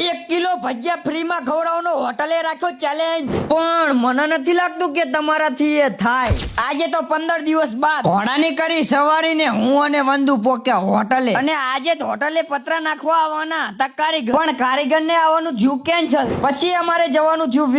1 kilo ભજીયા ફ્રીમાં ખવડાવવાનો હોટલે રાખ્યો challenge, પણ મને નથી લાગતું કે તમારાથી એ થાય. આજે તો 15 દિવસ બાદ ઘોડાની કરી સવારીને હું અને વંદુ પોક્યા હોટલે, અને આજે જ હોટલે પતરા નાખવા આવવાના હતા કારીગર, પણ કારીગરને આવવાનું થયું કેન્સલ. પછી અમારે જવાનું થયું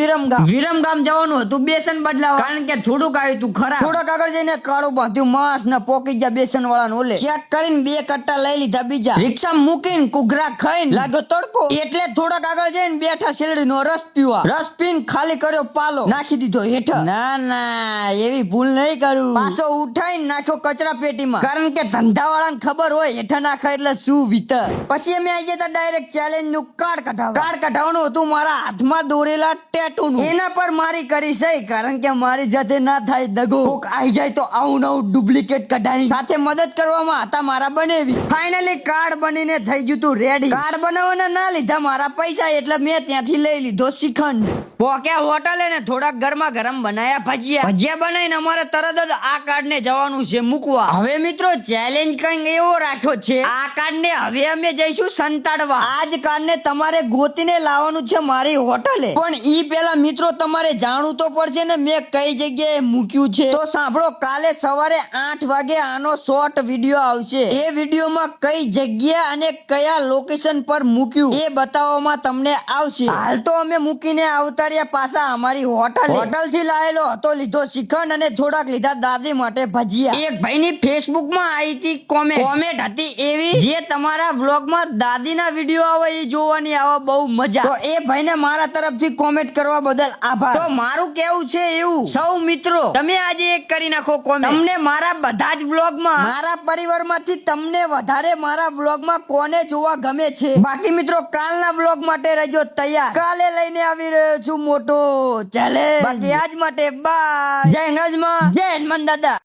વિરમગામ જવાનું હતું બેસન બદલાવા, કારણ કે થોડુંક આવ્યું હતું ખરાબ. થોડોક આગળ જઈને કાળું બાંધ્યું માંસ ને પોકી ગયા બેસન વાળા ઓલે, ચેક કરીને 2 કટ્ટા લઈ લીધા બીજા, રિક્ષા મૂકીને કુઘરા ખાઈને લાગ્યો તડકો, એટલે થોડાક આગળ જઈને બેઠા શેરડીનો રસ પીવા. રસ પીને ખાલી કર્યો પાલો, નાખી દીધો હેઠળ. ના એવી ભૂલ નહીં કરું. પાછો ઉઠાઈને નાખ્યો કચરા પેટીમાં, કારણ કે ધંધાવાળાને ખબર હોય હેઠળ નાખા એટલે શું ભીતર. પછી અમે આવી જતા ડાયરેક્ટ ચેલેન્જ નું કાર્ડ કઢાવવાનું હતું મારા હાથમાં દોરેલા ટેટુ નું. એના પર મારી કરી સહી, કારણ કે મારી જાતે ના થાય દગો. કોક આવી જાય તો આવું નવું ડુપ્લિકેટ કઢાઈ સાથે મદદ કરવામાં હતા મારા બનેવી. ફાઇનલી કાર્ડ બનીને થઈ ગયું તું રેડી. કાર્ડ બનાવવાના ના લીધા મારા પૈસા, એટલે મેં ત્યાંથી લઈ લીધો શ્રીખંડ. પોક્યા હોટલે ને થોડાક ગરમા ગરમ બનાયા ભજીયા બનાવીને અમારે તરત જ આ કાર્ડ ને જવાનું છે મૂકવા. હવે મિત્રો ચેલેન્જ કઈક એવો રાખ્યો છે, આ કાર્ડ ને હવે અમે જઈશું સંતાડવા. આજ કાર્ડ ને તમારે ગોતીને લાવવાનું છે મારી હોટલે, પણ ઈ પેલા મિત્રો તમારે જાણવું તો પડશે ને મેં કઈ જગ્યાએ મૂક્યું છે. તો સાંભળો, કાલે સવારે 8 વાગે આનો શોર્ટ વિડીયો આવશે. એ વિડીયોમાં કઈ જગ્યા અને કયા લોકેશન પર મૂક્યું એ બતાવવામાં તમને આવશે. હાલ તો અમે મૂકીને આવતાર્યા પાછા અમારી હોટલ થી લાયેલો હતો લીધો શ્રીખંડ, અને થોડાક લીધા દાદી માટે ભજીયા. એક ભાઈની ફેસબુક માં આવી હતી કોમેન્ટ હતી એવી, જે તમારા વ્લોગ માં દાદીના વિડીયો આવે એ જોવાની આવે બહુ મજા. તો એ ભાઈને મારા તરફથી કોમેન્ટ કરવા બદલ આભાર. તો મારું કેવું છે એવું, સૌ મિત્રો તમે આજે એક કરી નાખો કોમેન્ટ. તમને મારા બધા જ વ્લોગ માં, મારા પરિવારમાંથી તમને વધારે મારા વ્લોગ માં કોને જોવા ગમે છે. બાકી મિત્રો કાલના વ્લોગ માટે રહેજો તૈયાર. કાલે લઈને આવી રહ્યો છું મોટો ચેલેન્જ. બાકી આજ માટે બાય. જય હનુમાન, જય હનુમાન દાદા.